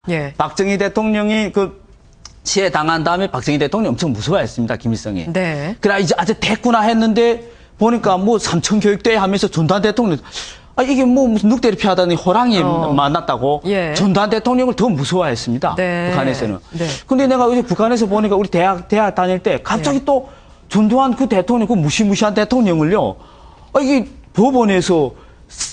예. 박정희 대통령이 시해당한 다음에 박정희 대통령이 엄청 무서워했습니다. 김일성이. 네. 그래 이제 아주 됐구나 했는데 보니까 뭐 삼천교육대회 하면서 전두환 대통령 이게 뭐 무슨 늑대를 피하다니 호랑이 만났다고 예. 전두환 대통령을 더 무서워했습니다. 네. 북한에서는. 네. 근데 내가 어제 북한에서 보니까 우리 대학 다닐 때 갑자기 예. 또 전두환 그 대통령 그 무시무시한 대통령을요. 이게 법원에서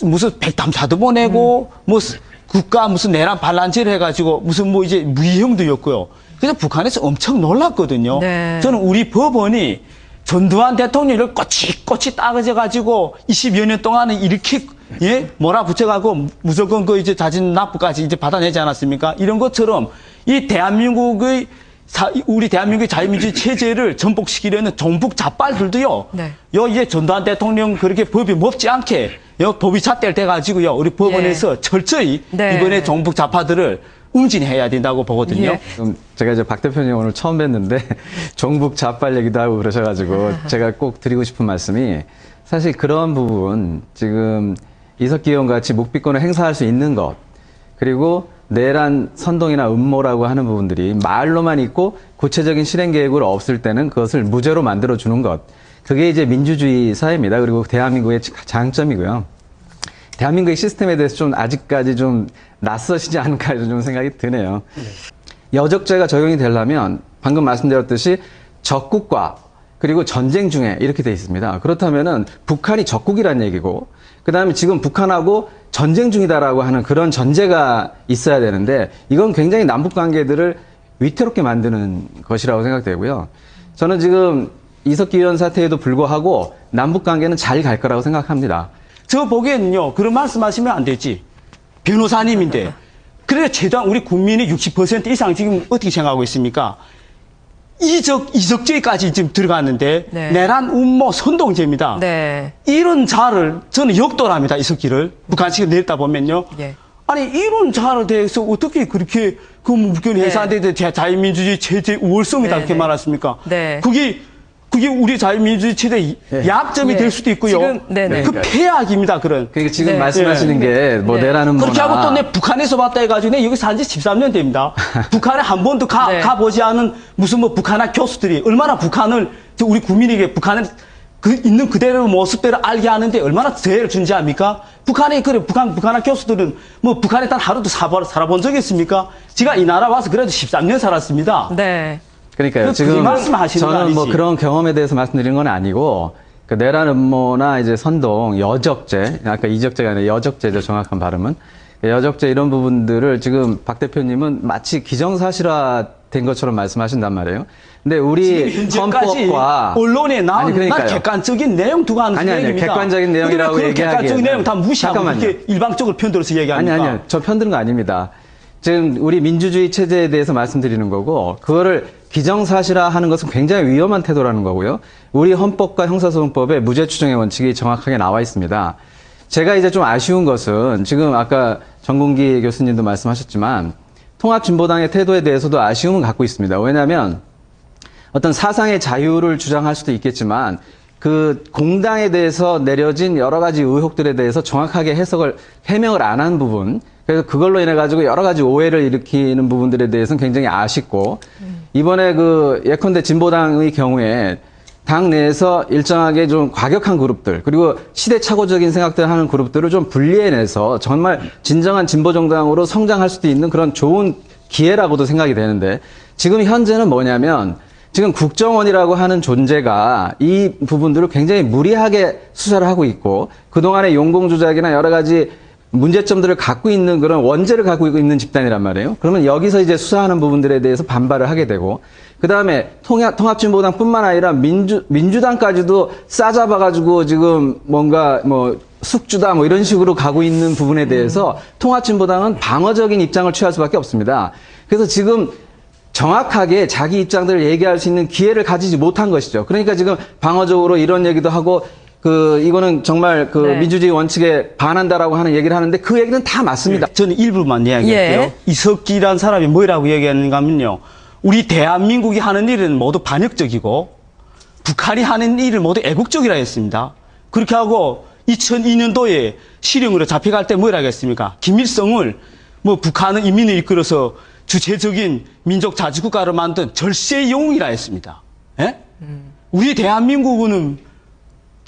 무슨 백담사도 보내고 뭐 국가 무슨 내란 반란죄를 해가지고 무슨 뭐 이제 무기형도였고요. 그래서 북한에서 엄청 놀랐거든요. 네. 저는 우리 법원이 전두환 대통령을 꼬치꼬치 따가져가지고 20여 년 동안은 이렇게 몰아붙여가고 무조건 이제 자진 납부까지 이제 받아내지 않았습니까? 이런 것처럼 이 대한민국의 우리 대한민국의 자유민주주의 체제를 전복시키려는 종북 좌빨들도요. 네. 이제 전두환 대통령 그렇게 법이 먹지 않게 법이 잣대를 대가지고요. 우리 법원에서 철저히 네. 이번에 종북 좌파들을 응징해야 된다고 보거든요. 예. 제가 이제 박 대표님 오늘 처음 뵀는데 종북 좌빨 얘기도 하고 그러셔가지고 제가 꼭 드리고 싶은 말씀이 사실 그런 부분 지금 이석기 의원 같이 묵비권을 행사할 수 있는 것 그리고 내란 선동이나 음모라고 하는 부분들이 말로만 있고 구체적인 실행 계획으로 없을 때는 그것을 무죄로 만들어주는 것 그게 이제 민주주의 사회입니다. 그리고 대한민국의 장점이고요. 대한민국의 시스템에 대해서 좀 아직까지 좀 낯서시지 않을까 좀 생각이 드네요. 여적죄가 적용이 되려면 방금 말씀드렸듯이 적국과 그리고 전쟁 중에 이렇게 돼 있습니다. 그렇다면은 북한이 적국이란 얘기고 그다음에 지금 북한하고 전쟁 중이다라고 하는 그런 전제가 있어야 되는데 이건 굉장히 남북 관계들을 위태롭게 만드는 것이라고 생각되고요. 저는 지금 이석기 의원 사태에도 불구하고 남북 관계는 잘 갈 거라고 생각합니다. 저 보기에는요, 그런 말씀하시면 안 되지. 변호사님인데. 그래, 최소한 우리 국민의 60% 이상 지금 어떻게 생각하고 있습니까? 이적죄까지 지금 들어갔는데, 네. 내란 음모 선동죄입니다. 네. 이런 자를, 저는 역도랍니다, 이석기를. 북한식으로 내렸다 보면요. 예. 아니, 이런 자에 대해서 어떻게 그렇게 그 무기권 행사한데 자유민주주의 체제 우월성이다, 네, 이렇게 네. 말했습니까? 네. 그게 우리 자유민주주의 체제의 약점이 예. 될 수도 있고요. 지금, 네네. 그 폐악입니다, 그런. 그러니까 지금 네. 말씀하시는 게 뭐 네. 내라는 뭐나 그렇게 하고 또 내 북한에서 봤다 해가지고 내 여기 산 지 13년 됩니다. 북한에 한 번도 네. 가보지 않은 무슨 뭐 북한학 교수들이 얼마나 북한을, 우리 국민에게 북한을 있는 그대로 모습대로 알게 하는데 얼마나 재해를 준지합니까? 북한학 교수들은 뭐 북한에 단 하루도 살아본 적이 있습니까? 제가 이 나라 와서 그래도 13년 살았습니다. 네. 그러니까요. 지금 지금 말씀하시는 거 저는 뭐 아니지? 그런 경험에 대해서 말씀드리는 건 아니고 그 내란 음모나 이제 선동, 여적죄, 아까 이적죄가 아니라 여적죄죠. 정확한 발음은. 여적죄 이런 부분들을 지금 박 대표님은 마치 기정사실화된 것처럼 말씀하신단 말이에요. 근데 우리 현재까지 헌법과 언론에 나온 아니, 그러니까요. 객관적인 내용 두고 하는 아니, 얘기입니다. 객관적인 내용이라고 그런 얘기하기에는 객관적인 내용 다 무시하고 잠깐만요. 이렇게 일방적으로 편들어서 얘기합니까? 아니요. 저 편드는 거 아닙니다. 지금 우리 민주주의 체제에 대해서 말씀드리는 거고 그거를 기정사실화하는 것은 굉장히 위험한 태도라는 거고요. 우리 헌법과 형사소송법에 무죄 추정의 원칙이 정확하게 나와 있습니다. 제가 이제 좀 아쉬운 것은 지금 아까 정공기 교수님도 말씀하셨지만 통합진보당의 태도에 대해서도 아쉬움은 갖고 있습니다. 왜냐하면 어떤 사상의 자유를 주장할 수도 있겠지만 그 공당에 대해서 내려진 여러 가지 의혹들에 대해서 정확하게 해명을 안 한 부분, 그래서 그걸로 인해 가지고 여러 가지 오해를 일으키는 부분들에 대해서는 굉장히 아쉽고 이번에 예컨대 진보당의 경우에 당 내에서 일정하게 좀 과격한 그룹들 그리고 시대착오적인 생각들 하는 그룹들을 좀 분리해내서 정말 진정한 진보정당으로 성장할 수도 있는 그런 좋은 기회라고도 생각이 되는데 지금 현재는 뭐냐면 지금 국정원이라고 하는 존재가 이 부분들을 굉장히 무리하게 수사를 하고 있고 그동안의 용공조작이나 여러 가지 문제점들을 갖고 있는 그런 원죄를 갖고 있는 집단이란 말이에요. 그러면 여기서 이제 수사하는 부분들에 대해서 반발을 하게 되고 그 다음에 통합진보당뿐만 아니라 민주당까지도 싸잡아가지고 지금 뭔가 숙주다 이런 식으로 가고 있는 부분에 대해서 통합진보당은 방어적인 입장을 취할 수밖에 없습니다. 그래서 지금 정확하게 자기 입장들을 얘기할 수 있는 기회를 가지지 못한 것이죠. 그러니까 지금 방어적으로 이런 얘기도 하고 이거는 정말 네. 민주주의 원칙에 반한다라고 하는 얘기를 하는데 그 얘기는 다 맞습니다. 저는 일부만 이야기할게요. 예. 이석기란 사람이 뭐라고 얘기하는가 하면요. 우리 대한민국이 하는 일은 모두 반역적이고 북한이 하는 일을 모두 애국적이라 했습니다. 그렇게 하고 2002년도에 실형으로 잡혀갈 때 뭐라고 했습니까? 김일성을 뭐 북한은 인민을 이끌어서 주체적인 민족 자주국가를 만든 절세의 영웅이라 했습니다. 예? 우리 대한민국은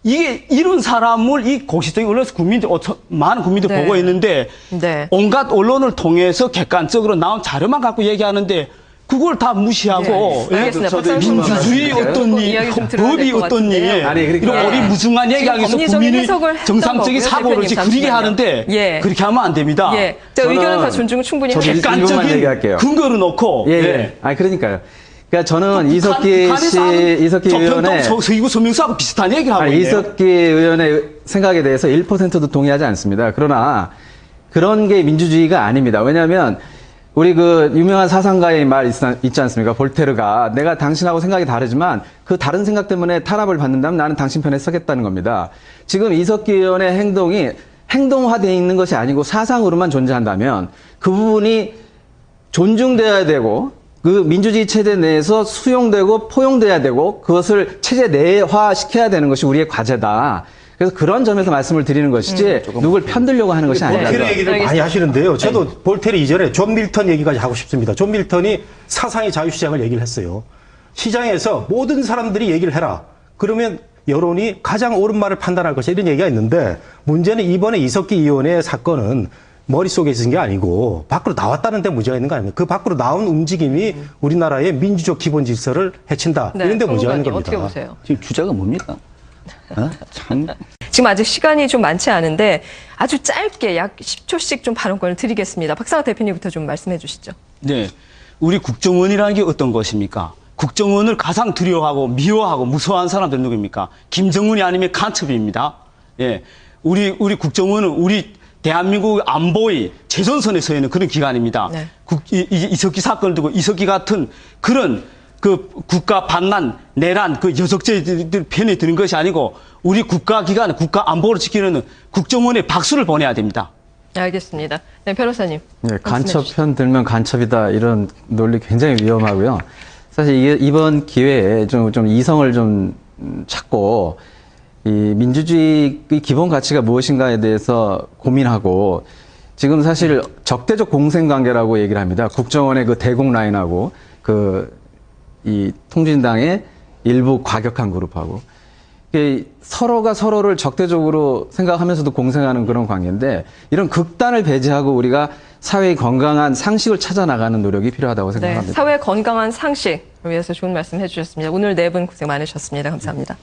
이게 이런 사람을 이 공식적인 언론에서 많은 국민들이 네. 보고 있는데 네. 온갖 언론을 통해서 객관적으로 나온 자료만 갖고 얘기하는데 그걸 다 무시하고 네. 알겠습니다. 저도 박상준 민주주의 말씀드릴까요? 어떤 이야기 좀 들어야 법이 될것 어떻니 같은데요. 아니, 그러니까 이런 예. 어리무중한 얘기하기 위해서 법리적인 국민의 해석을 했던 정상적인 거고요, 사고를 대표님, 그리게 잠시만요. 하는데 예. 그렇게 하면 안 됩니다. 예. 자, 저는 의견은 다 존중 충분히 저도 하겠습니다. 이것만 객관적인 얘기할게요. 근거를 놓고 예, 예. 예. 아니, 그러니까요. 그러니까 저는 북한에서 하는 이석기 의원의 서귀구 서명수하고 비슷한 얘기를 하고 있네요. 이석기 의원의 생각에 대해서 1%도 동의하지 않습니다. 그러나 그런 게 민주주의가 아닙니다. 왜냐하면 우리 그 유명한 사상가의 말 있지 않습니까? 볼테르가 내가 당신하고 생각이 다르지만 그 다른 생각 때문에 탄압을 받는다면 나는 당신 편에 서겠다는 겁니다. 지금 이석기 의원의 행동이 행동화되어 있는 것이 아니고 사상으로만 존재한다면 그 부분이 존중돼야 되고 그 민주주의 체제 내에서 수용되고 포용돼야 되고 그것을 체제 내화시켜야 되는 것이 우리의 과제다. 그래서 그런 점에서 말씀을 드리는 것이지 누굴 편들려고 하는 것이 아니다. 볼테르 얘기를 많이 하시는데요. 저도 볼테르 이전에 존 밀턴 얘기까지 하고 싶습니다. 존 밀턴이 사상의 자유시장을 얘기를 했어요. 시장에서 모든 사람들이 얘기를 해라. 그러면 여론이 가장 옳은 말을 판단할 것이다. 이런 얘기가 있는데 문제는 이번에 이석기 의원의 사건은 머릿속에 있은 게 아니고 밖으로 나왔다는 데 문제가 있는 거 아닙니까? 그 밖으로 나온 움직임이 우리나라의 민주적 기본 질서를 해친다. 네, 이런 데 문제가 있는 정보관님 겁니다. 어떻게 보세요? 지금 주제가 뭡니까? 참. 지금 아직 시간이 좀 많지 않은데 아주 짧게 약 10초씩 좀 발언권을 드리겠습니다. 박상학 대표님부터 좀 말씀해 주시죠. 네. 우리 국정원이라는 게 어떤 것입니까? 국정원을 가장 두려워하고 미워하고 무서워하는 사람들 누구입니까? 김정은이 아니면 간첩입니다. 예. 우리 국정원은 우리 대한민국 안보의 최전선에 서 있는 그런 기관입니다. 네. 이석기 사건을 두고 이석기 같은 그런 그 국가 반란, 내란, 그 여적죄들 편에 드는 것이 아니고 우리 국가기관, 국가 안보를 지키는 국정원에 박수를 보내야 됩니다. 알겠습니다. 네, 변호사님. 네, 간첩 편 들면 간첩이다 이런 논리 굉장히 위험하고요. 사실 이번 기회에 좀 이성을 좀 찾고 이 민주주의의 기본 가치가 무엇인가에 대해서 고민하고 지금 사실 적대적 공생관계라고 얘기를 합니다. 국정원의 그 대공 라인하고 이 통진당의 일부 과격한 그룹하고 서로가 서로를 적대적으로 생각하면서도 공생하는 그런 관계인데 이런 극단을 배제하고 우리가 사회의 건강한 상식을 찾아 나가는 노력이 필요하다고 네, 생각합니다. 사회 건강한 상식을 위해서 좋은 말씀 해주셨습니다. 오늘 네 분 고생 많으셨습니다. 감사합니다.